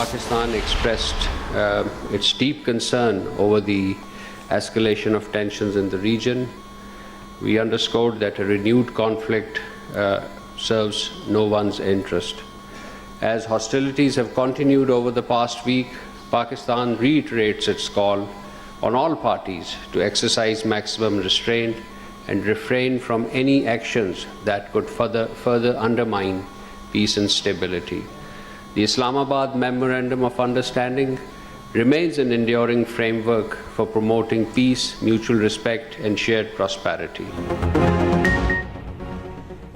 Pakistan expressed its deep concern over the escalation of tensions in the region. We underscored that a renewed conflict serves no one's interest. As hostilities have continued over the past week, Pakistan reiterates its call on all parties to exercise maximum restraint and refrain from any actions that could further undermine peace and stability. The Islamabad Memorandum of Understanding remains an enduring framework for promoting peace, mutual respect and shared prosperity.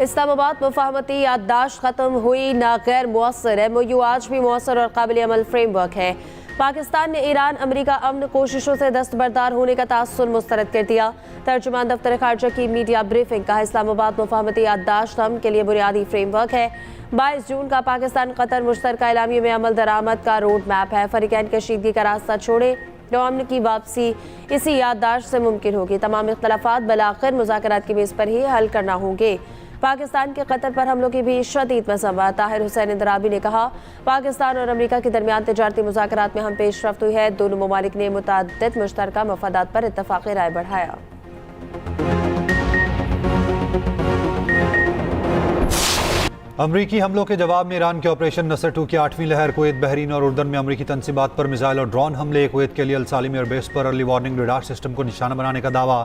Islamabad मुफाहमती याददाश्त ख़त्म हुई ना गैर मुअस्सर MOU आज भी मुअस्सर और काबिल अमल framework है। पाकिस्तान ने ईरान अमरीका अमन कोशिशों से दस्तबरदार होने का तासुर मुस्तरद कर दिया। तर्जुमान दफ्तर खारजा की मीडिया ब्रीफिंग का इस्लामाबाद मुफाहमती याददाश्त अमन के लिए बुनियादी फ्रेमवर्क है। 22 जून का पाकिस्तान कतर मुश्तरका एलामिया में अमल दरामद का रोड मैप है। फरीकैन कशीदगी का रास्ता छोड़े तो अमन की वापसी इसी याददाश्त से मुमकिन होगी। तमाम इख्तलाफात बिलाखिर मुज़ाकरात की बेस पर ही हल करना होंगे। पाकिस्तान के कतर पर हमलों की भी शदीद मसम्मा। ताहिर हुसैन इंदराबी ने कहा, पाकिस्तान और अमेरिका के दरमियान तिजारती मुज़ाकरात में हम पेशरफ्त हुई है। दोनों ममालिक ने मुतअद्दिद मुश्तरका मफादात पर इत्तफ़ाक़ी राय बढ़ाया। अमरीकी हमलों के जवाब में ईरान के ऑपरेशन नसर 2 की 8वीं लहर। कुवैत, बहरीन और उर्दन में अमरीकी तनसीबात पर मिसाइल और ड्रोन हमले। कुवैत के लिए अल-सालिम एयरबेस पर अर्ली वार्निंग रडार सिस्टम को निशाना बनाने का दावा।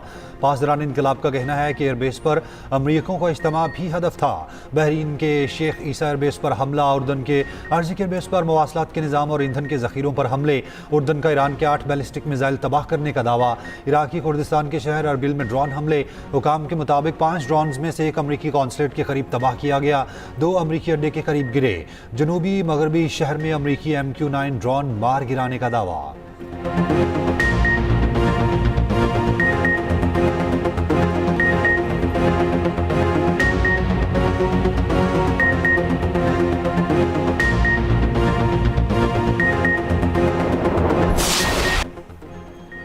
पासदारान इनकलाब का कहना है कि एयरबेस पर अमरीकियों का इज्तिमा भी हदफ था। बहरीन के शेख ईसा एयरबेस पर हमला। उर्दन के अर्जिक एयरबेस पर मवासलात के निज़ाम और ईंधन के ज़ख़ीरों पर हमले। उर्दन का ईरान के 8 बैलिस्टिक मिसाइल तबाह करने का दावा। इराकी कुर्दिस्तान के शहर अरबिल में ड्रोन हमले। हुकाम के मुताबिक 5 ड्रोन में से एक अमरीकी कॉन्सुलेट के करीब तबाह किया गया। 2 अमरीकी अड्डे के करीब गिरे। जनूबी मगरबी शहर में अमरीकी MQ-9 ड्रोन मार गिराने का दावा।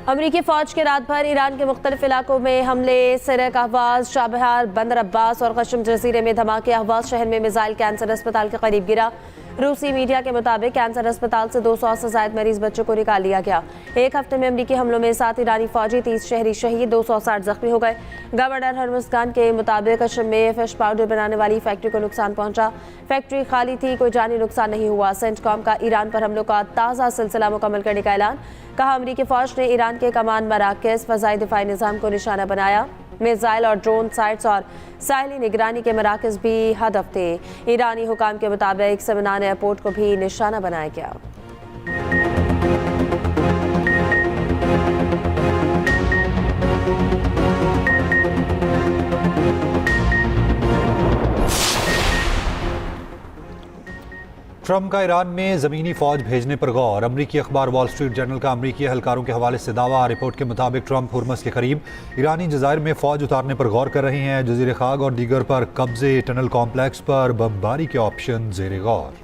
अमरीकी फौज के रात भर ईरान के मुख्तलिफ इलाकों में हमले। सिरक, अहवाज, शाबहार, बंदर अब्बास और कशम जजीरे में धमाके। अहवाज शहर में मिसाइल कैंसर अस्पताल के करीब गिरा। रूसी मीडिया के मुताबिक कैंसर अस्पताल से 200 से ज्यादा मरीज बच्चों को निकाल लिया गया। एक हफ्ते में अमरीकी हमलों में 7 ईरानी फौजी, 30 शहरी शहीद, 260 जख्मी हो गए। गवर्नर हरमुज़गान के मुताबिक कशम में फिश पाउडर बनाने वाली फैक्ट्री को नुकसान पहुंचा। फैक्ट्री खाली थी, कोई जानी नुकसान नहीं हुआ। सेंटकॉम का ईरान पर हमलों का ताज़ा सिलसिला मुकम्मल करने का ऐलान। कहा, अमरीकी फौज ने ईरान के कमान मराकज़, फ़ज़ाई दिफ़ाई निज़ाम को निशाना बनाया। मिसाइल और ड्रोन साइट्स और साहिली निगरानी के मराकज़ भी हदफ थे। ईरानी हुकाम के मुताबिक समनान एयरपोर्ट को भी निशाना बनाया गया। ट्रंप का ईरान में ज़मीनी फ़ौज भेजने पर गौर। अमरीकी अखबार वॉल स्ट्रीट जर्नल का अमरीकी एहलकारों के हवाले से दावा। रिपोर्ट के मुताबिक ट्रंप हुर्मस के करीब ईरानी जज़ायर में फ़ौज उतारने पर गौर कर रहे हैं। जज़ीरे खाग और दीगर पर कब्जे, टनल कॉम्प्लेक्स पर बमबारी के ऑप्शन ज़ेरे गौर।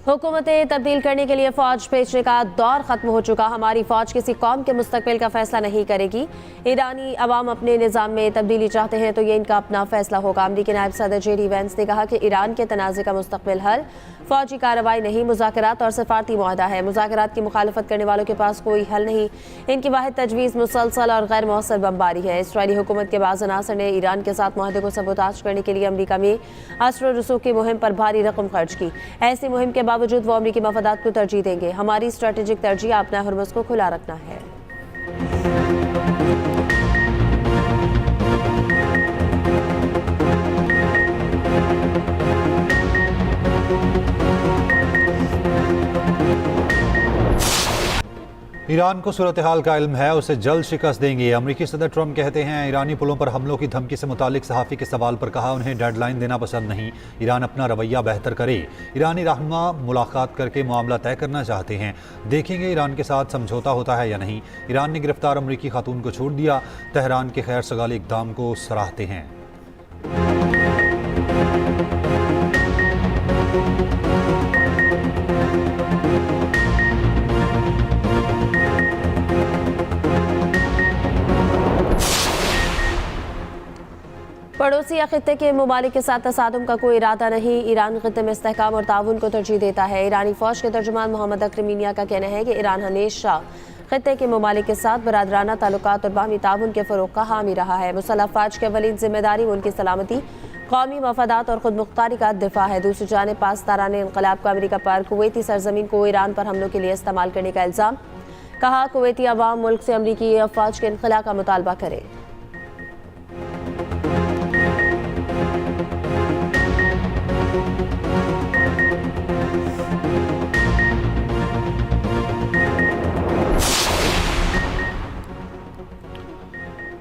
हुकूमतें तब्दील करने के लिए फौज भेजने का दौर खत्म हो चुका। हमारी फौज किसी कौम के मुस्तकबिल का फैसला नहीं करेगी। ईरानी अवाम अपने निज़ाम में तब्दीली चाहते हैं तो ये इनका अपना फैसला होगा। अमरीकी नायब सदर JD वैंस ने कहा कि ईरान के तनाज़े का मुस्तकबिल हल फौजी कार्रवाई नहीं, मुज़ाकरात और सफारती मुआहदा है। मुज़ाकरात की मुखालफत करने वालों के पास कोई हल नहीं। इनकी वाहिद तजवीज़ मुसलसल और गैर मौसर बमबारी है। इसराइली हुकूमत के बाज़ अनासर ने ईरान के साथ मुआहदे को सबूताज करने के लिए अमरीका में असर और रसूख की मुहिम पर भारी रकम खर्च की। ऐसी मुहिम के बावजूद वो अमरीकी मफादात को तरजीह देंगे। हमारी स्ट्रेटेजिक तरजीह अपना हुर्मस को खुला रखना है। ईरान को सूरत हाल का इल्म है, उसे जल्द शिकस्त देंगे। अमरीकी सदर ट्रंप कहते हैं, ईरानी पुलों पर हमलों की धमकी से मुतालिक सहाफ़ी के सवाल पर कहा, उन्हें डेडलाइन देना पसंद नहीं। ईरान अपना रवैया बेहतर करे। ईरानी रहनुमा मुलाकात करके मामला तय करना चाहते हैं। देखेंगे ईरान के साथ समझौता होता है या नहीं। ईरान ने गिरफ्तार अमरीकी खातून को छोड़ दिया। तेहरान के खैर सगाली इक़दाम को सराहते हैं। पड़ोसी या खित्ते के ममालिक के साथ तसादुम का कोई इरादा नहीं, ईरान खित्ते में इस्तेहकाम और ताउन को तरजीह देता है। ईरानी फौज के तर्जुमान मोहम्मद अक्रमीनिया का कहना है कि ईरान हमेशा खित्ते के ममालिक के साथ बरादराना ताल्लुकात और बाहमी ताउन के फ़रोग़ का हामी रहा है। मुसल्लह फ़ौज की अवलीन जिम्मेदारी मुल्क की सलामती, कौमी मफादात और खुद मुख्तारी का दिफा है। दूसरी जानिब पासदारान इनकलाब का अमरीका पर कुवैती सरजमीन को ईरान पर हमलों के लिए इस्तेमाल करने का इल्ज़ाम। कहा, कुवैती अवाम मुल्क से अमरीकी फ़ौज के इनखला का मुतालबा करे।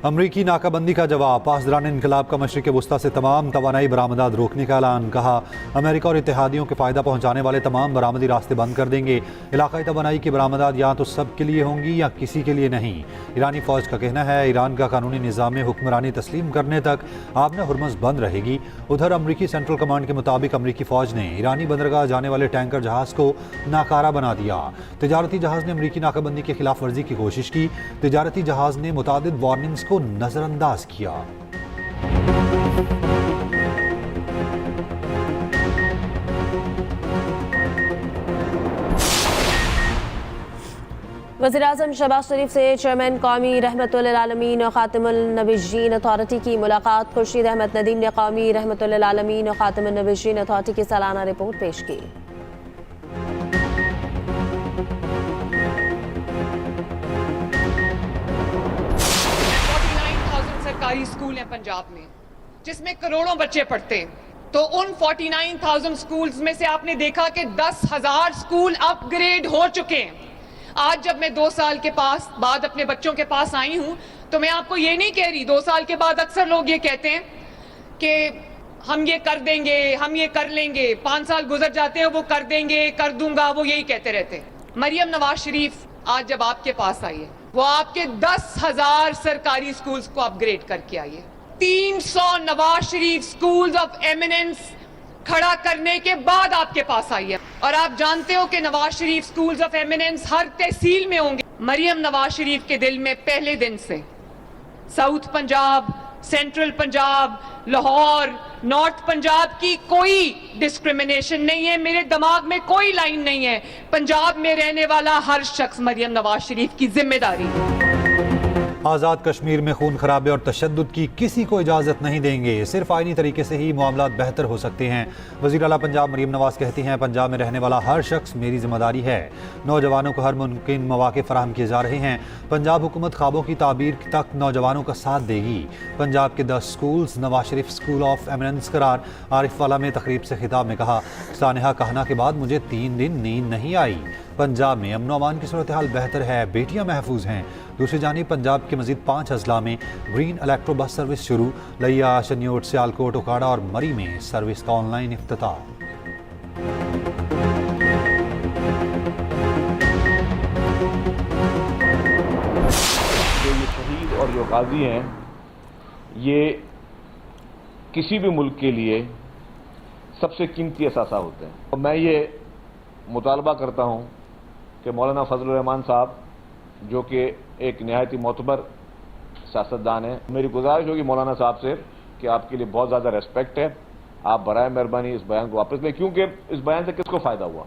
अमरीकी नाकाबंदी का जवाब, पासदारान इनकलाब का मशरिक़ वस्ता से तमाम तवानाई बरामदात रोकने का ऐलान। कहा, अमेरिका और इत्तेहादियों के फ़ायदा पहुँचाने वाले तमाम बरामदी रास्ते बंद कर देंगे। इलाक़ाई तवानाई की बरामदात या तो सब के लिए होंगी या किसी के लिए नहीं। ईरानी फ़ौज का कहना है, ईरान का कानूनी निज़ाम में हुक्मरानी तस्लीम करने तक आबना हुरमुज़ बंद रहेगी। उधर अमरीकी सेंट्रल कमांड के मुताबिक अमरीकी फ़ौज ने ईरानी बंदरगाह जाने वाले टैंकर जहाज़ को नाकारा बना दिया। तजारती जहाज़ ने अमरीकी नाकाबंदी की खिलाफ वर्जी की कोशिश की। तजारती जहाज़ ने मुतादिद वार्निंग्स को नजरअंदाज किया। वज़ीर-ए-आज़म शहबाज शरीफ से चेयरमैन कौमी रहमतुल आलमीन और खातिमुल नबीय्यीन अथॉरिटी की मुलाकात। खुर्शीद अहमद नदीम ने कौमी रहमतुल आलमीन और खातिमुल नबीय्यीन अथॉरिटी की सालाना रिपोर्ट पेश की। 49,000 सरकारी स्कूल हैं पंजाब में, जिसमें करोड़ों बच्चे पढ़ते हैं। तो उन 49,000 स्कूल्स में से आपने देखा कि 10,000 स्कूल अपग्रेड हो चुके हैं। आज जब मैं 2 साल के बाद अपने बच्चों के पास आई हूं, तो मैं आपको ये नहीं कह रही, 2 साल के बाद अक्सर लोग ये कहते हैं कि हम ये कर देंगे, हम ये कर लेंगे। 5 साल गुजर जाते हैं, वो कर देंगे, कर दूंगा, वो यही कहते रहते हैं। मरियम नवाज शरीफ आज जब आपके पास आई है, वो आपके 10,000 सरकारी स्कूल्स को अपग्रेड करके आई है। 300 Nawaz Sharif schools of eminence खड़ा करने के बाद आपके पास आई है। और आप जानते हो कि Nawaz Sharif schools of eminence हर तहसील में होंगे। मरियम नवाज शरीफ के दिल में पहले दिन से south Punjab, central Punjab, Lahore, north Punjab की कोई डिस्क्रिमिनेशन नहीं है। मेरे दिमाग में कोई लाइन नहीं है। पंजाब में रहने वाला हर शख्स मरियम नवाज शरीफ की जिम्मेदारी है। आज़ाद कश्मीर में खून खराबे और तशद्दुद की किसी को इजाज़त नहीं देंगे। सिर्फ आईनी तरीके से ही मामलात बेहतर हो सकते हैं। वज़ीर आला पंजाब मरीम नवाज कहती हैं, पंजाब में रहने वाला हर शख्स मेरी जिम्मेदारी है। नौजवानों को हर मुमकिन मौके फराहम किए जा रहे हैं। पंजाब हुकूमत ख्वाबों की ताबीर तक नौजवानों का साथ देगी। पंजाब के 10 schools Nawaz Sharif school of eminence करार। आरिफ वाला में तकरीब से खिताब में कहा, सानिहा कहना के बाद मुझे 3 दिन नींद नहीं आई। पंजाब में अमन अमान की सूरत हाल बेहतर है, बेटियां महफूज हैं। दूसरी जानिब पंजाब के मजीद 5 अजला में ग्रीन इलेक्ट्रो बस सर्विस शुरू। लिया, शन्योट, सियालकोट, उकाड़ा और मरी में सर्विस का ऑनलाइन इफ्तिताह। जो ये शहीद और जो गाजी हैं, ये किसी भी मुल्क के लिए सबसे कीमती असासा होते हैं। और मैं ये मुतालबा करता हूँ कि मौलाना फजलुर रहमान साहब, जो कि एक नहायती मोतबर सियासतदान है, मेरी गुजारिश होगी मौलाना साहब से कि आपके लिए बहुत ज़्यादा रेस्पेक्ट है, आप बराए मेहरबानी इस बयान को वापस लें। क्योंकि इस बयान से किसको फ़ायदा हुआ?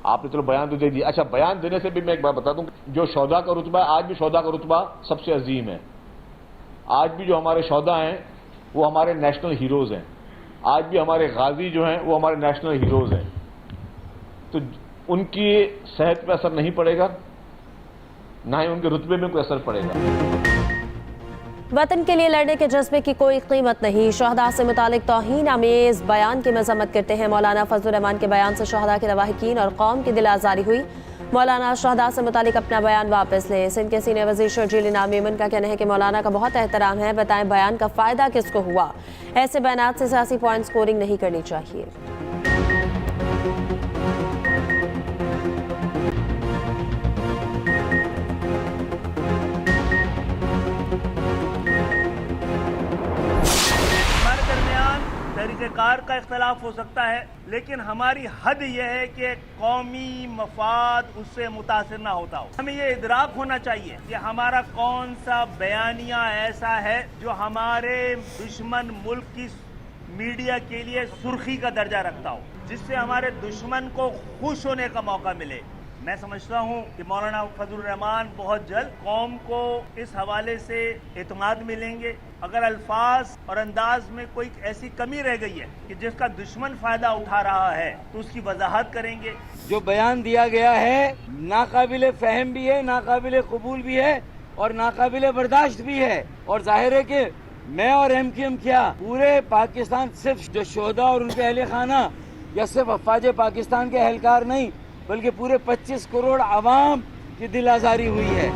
आपने चलो बयान तो दे दिया। अच्छा, बयान देने से भी मैं एक बात बता दूं, जो शौदा का रुतबा है, आज भी शौदा का रुतबा सबसे अजीम है। आज भी जो हमारे शौदा हैं वो हमारे नेशनल हीरोज़ हैं। आज भी हमारे गाजी जो हैं वो हमारे नेशनल हीरोज़ हैं। तो उनकी सेहत पर असर नहीं पड़ेगा, ना ही उनके रुतबे में कोई असर पड़ेगा। वतन के लिए लड़ने के जज्बे की कोई कीमत नहीं। शहदा से मुतालिक तौहीन आमेज बयान की मजम्मत करते हैं। मौलाना फजलुर रहमान के बयान से शहदा के लवाहिकीन और कौम की दिल आज़ारी हुई। मौलाना शहदा से मुतालिक अपना बयान वापस लें। सिंध के सीनियर वज़ीर शर्जील इनाम मेमन का कहना है कि मौलाना का बहुत एहतराम है, बताएं बयान का फ़ायदा किसको हुआ। ऐसे बयानात से सियासी पॉइंट स्कोरिंग नहीं करनी चाहिए। तहरीक तरीक़ार का इख्तलाफ हो सकता है, लेकिन हमारी हद यह है कि कौमी मफाद उससे मुतासिर ना होता हो। हमें ये इदराक होना चाहिए कि हमारा कौन सा बयानिया ऐसा है जो हमारे दुश्मन मुल्क की मीडिया के लिए सुर्खी का दर्जा रखता हो, जिससे हमारे दुश्मन को खुश होने का मौका मिले। मैं समझता हूँ कि मौलाना फजलुर रहमान बहुत जल्द कौम को इस हवाले से एतमाद मिलेंगे। अगर अल्फाज और अंदाज में कोई ऐसी कमी रह गई है कि जिसका दुश्मन फायदा उठा रहा है तो उसकी वजाहत करेंगे। जो बयान दिया गया है नाकाबिले फहम भी है, नाकाबिले कबूल भी है और नाकाबिले बर्दाश्त भी है। और जाहिर है कि मैं और MQM क्या पूरे पाकिस्तान, सिर्फ जो शोहदा और उनके अहले खाना या सिर्फ अफवाज पाकिस्तान के एहलकार नहीं बल्कि पूरे 25 करोड़ आवाम की दिल आज़ारी हुई है।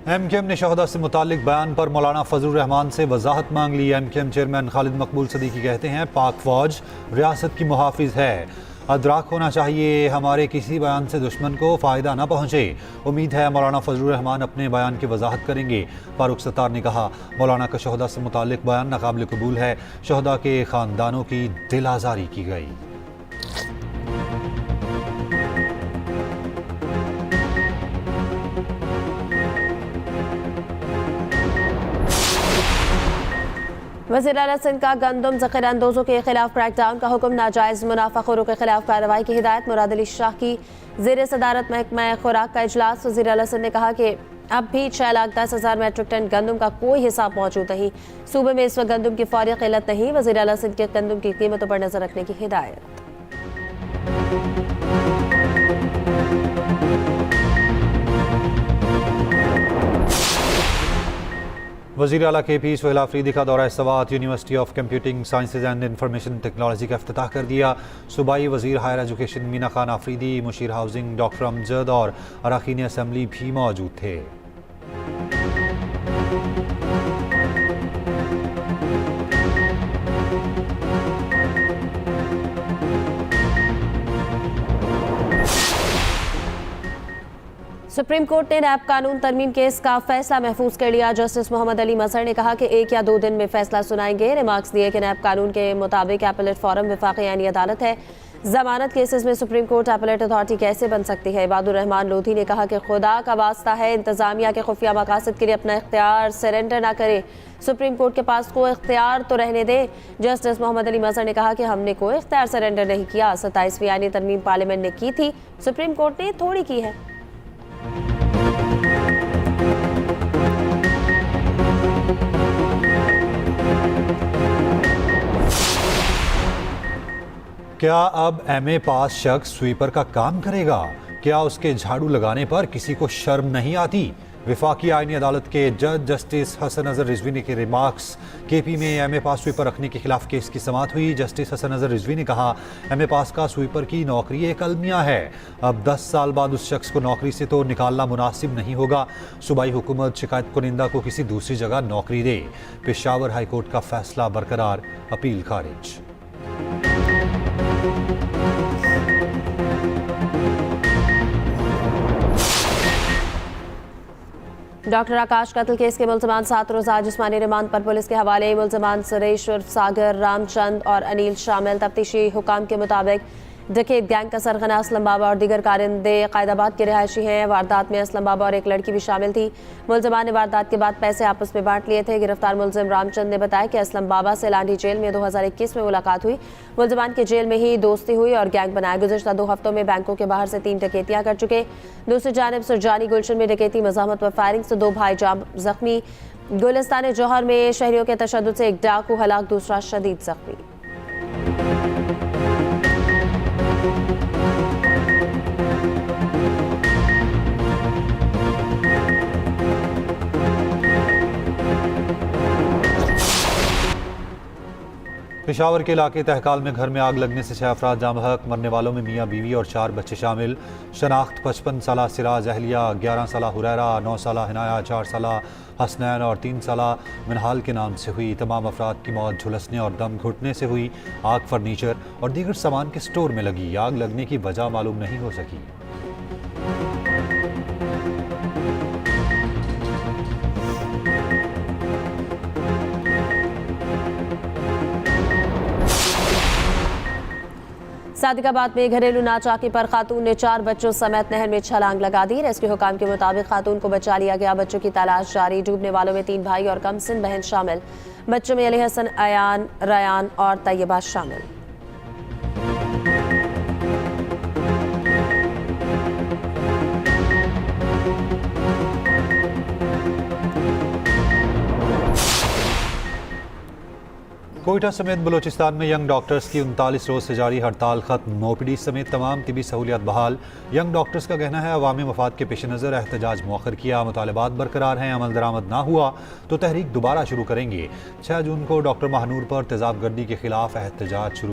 MQM ने शोहदा से मुतालिक बयान पर मौलाना फजलुर रहमान से वजाहत मांग ली। MQM चेयरमैन खालिद मकबूल सदीकी कहते हैं पाक फौज रियासत की मुहाफिज है, अदराक होना चाहिए हमारे किसी बयान से दुश्मन को फ़ायदा ना पहुँचे। उम्मीद है मौलाना फजलुर रहमान अपने बयान की वजाहत करेंगे। फारूक सत्तार ने कहा मौलाना का शोहदा से मुतालिक बयान नाकाबिल कबूल है, शोहदा के ख़ानदानों की दिल आज़ारी की गई। वज़ीर आला सिंध का गंदम ज़ख़ीरा अंदोज़ों के खिलाफ क्रैकडाउन का हुक्म, नाजायज़ मुनाफाखोरों के खिलाफ कार्रवाई की हिदायत। मुराद अली शाह की ज़ेर सदारत महकमा खुराक का इजलास। वज़ीर आला सिंध ने कहा कि अब भी 6,10,000 मैट्रिक टन गंदम का कोई हिसाब मौजूद नहीं। सूबे में इस वक्त गंदम की फौरी किल्लत नहीं। वज़ीर आला सिंध के गंदम की कीमतों पर नजर रखने की हिदायत। वज़ीर आला KP सुहेल आफरीदी का दौरा Swat university of computing sciences and information technology का इफ्तिताह कर दिया। सूबाई वज़ीर हायर एजुकेशन मीना खान आफरीदी, मुशीर हाउसिंग डॉक्टर अमजद और अरकान असम्बली भी मौजूद थे। सुप्रीम कोर्ट ने नैब कानून तरमीम केस का फैसला महफूज कर लिया। जस्टिस मोहम्मद अली मजहर ने कहा कि 1 या 2 दिन में फैसला सुनाएंगे। रिमार्क्स दिए कि नैब कानून के मुताबिक एपलेट फोरम वफाकी यानी अदालत है। जमानत केसेस में सुप्रीम कोर्ट एपलेट अथॉरिटी कैसे बन सकती है। इबादुर रहमान लोधी ने कहा कि खुदा का वास्ता है इंतजामिया के खुफिया मकासद के लिए अपना इख्तियार सरेंडर ना करे। सुप्रीम कोर्ट के पास कोई इख्तियार तो रहने दे। जस्टिस मोहम्मद अली मजहर ने कहा कि हमने कोई इख्तियार सरेंडर नहीं किया। 27वीं यानी तरमीम पार्लियामेंट ने की थी, सुप्रीम कोर्ट ने थोड़ी की है। क्या अब MA पास शख्स स्वीपर का काम करेगा? क्या उसके झाड़ू लगाने पर किसी को शर्म नहीं आती? वफाकी आईनी अदालत के जज जस्टिस हसन अजहर रिजवी के रिमार्क्स। KP में MA पास स्वीपर रखने के खिलाफ केस की समाअत हुई। जस्टिस हसन अजहर रिजवी ने कहा MA पास का स्वीपर की नौकरी एक अलमिया है। अब 10 साल बाद उस शख्स को नौकरी से तो निकालना मुनासिब नहीं होगा। सूबाई हुकूमत शिकायत कुनिंदा को किसी दूसरी जगह नौकरी दे। पेशावर हाई कोर्ट का फैसला बरकरार, अपील खारिज। डॉक्टर आकाश कत्ल केस के मुल्ज़मान 7 रोज़ा जिस्मानी रिमांड पर पुलिस के हवाले। मुल्ज़मान सुरेश उर्फ सागर, रामचंद और अनिल शामिल। तफ्तीशी हुकाम के मुताबिक डकैत गैंग का सरगना असलम बाबा और दीगर कारिंदे कायदाबाद के रिहायशी हैं। वारदात में असलम बाबा और एक लड़की भी शामिल थी। मुल्ज़मान ने वारदात के बाद पैसे आपस में बांट लिए थे। गिरफ्तार मुल्ज़िम रामचंद ने बताया कि असलम बाबा से लांडी जेल में 2021 में मुलाकात हुई। मुल्ज़मान के जेल में ही दोस्ती हुई और गैंग बनाया। गुज़श्ता 2 हफ्तों में बैंकों के बाहर से 3 डकैतियां कर चुके। दूसरी जानिब सुरजानी गुलशन में डकैती, मज़ाहमत व फायरिंग से 2 भाई जख्मी। गुलिस्तान जौहर में शहरियों के तशद्दुद से एक डाकू हलाक, दूसरा शदीद जख्मी। पेशावर के इलाके तहकाल में घर में आग लगने से 6 अफराद जाँ बहक। मरने वालों में मियाँ बीवी और 4 बच्चे शामिल। शनाख्त 55 साला सिराज अहलिया, 11 साला हुरैरा, 9 साला हिनाया, 4 साला हसनैन और 3 साला मिनहाल के नाम से हुई। तमाम अफराद की मौत झुलसने और दम घुटने से हुई। आग फर्नीचर और दीगर सामान के स्टोर में लगी। आग लगने की वजह मालूम नहीं हो सकी। सादिकाबाद में घरेलू नाचाकी पर खातून ने 4 बच्चों समेत नहर में छलांग लगा दी। रेस्क्यू हुकाम के मुताबिक खातून को बचा लिया गया। बच्चों की तलाश जारी। डूबने वालों में 3 भाई और कमसिन बहन शामिल। बच्चों में अली हसन, अयान, रयान और तैयबा शामिल। कोयटा समेत बलूचिस्तान में यंग डॉक्टर्स की 39 रोज से जारी हड़ताल खत्म। ओपीडी समेत तमाम तिबी सहूलियात बहाल। यंग डॉक्टर्स का कहना है अवामी मफाद के पेश नज़र एहतजाज मौखर किया। मुतालबात बरकरार हैं। अमल दरामद ना हुआ तो तहरीक दोबारा शुरू करेंगे। 6 जून को डॉक्टर महानूर पर तेजाब गर्दी के खिलाफ एहतजाज शुरू।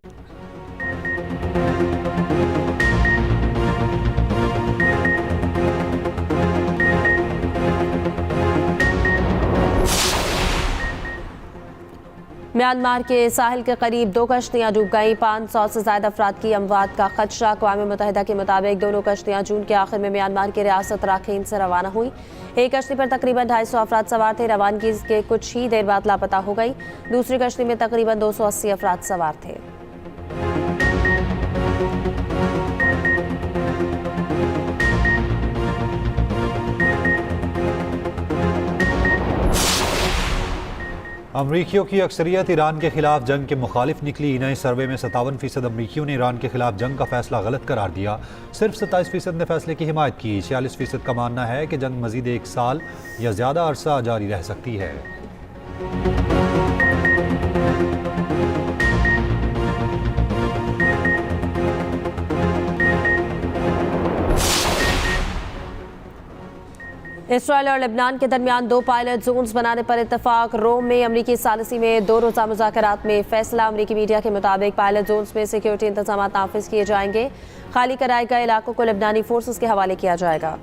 म्यांमार के साहिल के करीब 2 कश्तियां डूब गईं। 500 से ज्यादा अफराद की अमवात का खदशा। अक़वाम मुत्तहिदा के मुताबिक दोनों कश्तियां जून के आखिर में म्यांमार की रियासत राखीन से रवाना हुई। एक कश्ती पर तकरीबन 250 अफराद सवार थे। रवानगी के कुछ ही देर बाद लापता हो गई। दूसरी कश्ती में तकरीबन 280 अफराद सवार थे। अमरीकियों की अक्सरियत ईरान के खिलाफ जंग के मुखालिफ निकली। नए सर्वे में 57% अमरीकियों ने ईरान के खिलाफ जंग का फैसला गलत करार दिया। सिर्फ 27% ने फैसले की हिमायत की। 46% का मानना है कि जंग मजीद 1 साल या ज्यादा अरसा जारी रह सकती है। इसराइल और लेबनान के दरमियान 2 पायलट जोन्स बनाने पर इत्तफाक। रोम में अमरीकी सालिसी में 2 रोज़ा मुज़ाकरात में फैसला। अमरीकी मीडिया के मुताबिक पायलट जोन्स में सिक्योरिटी इंतजाम नाफिज किए जाएंगे। खाली कराए गए इलाकों को लेबनानी फोर्सेस के हवाले किया जाएगा।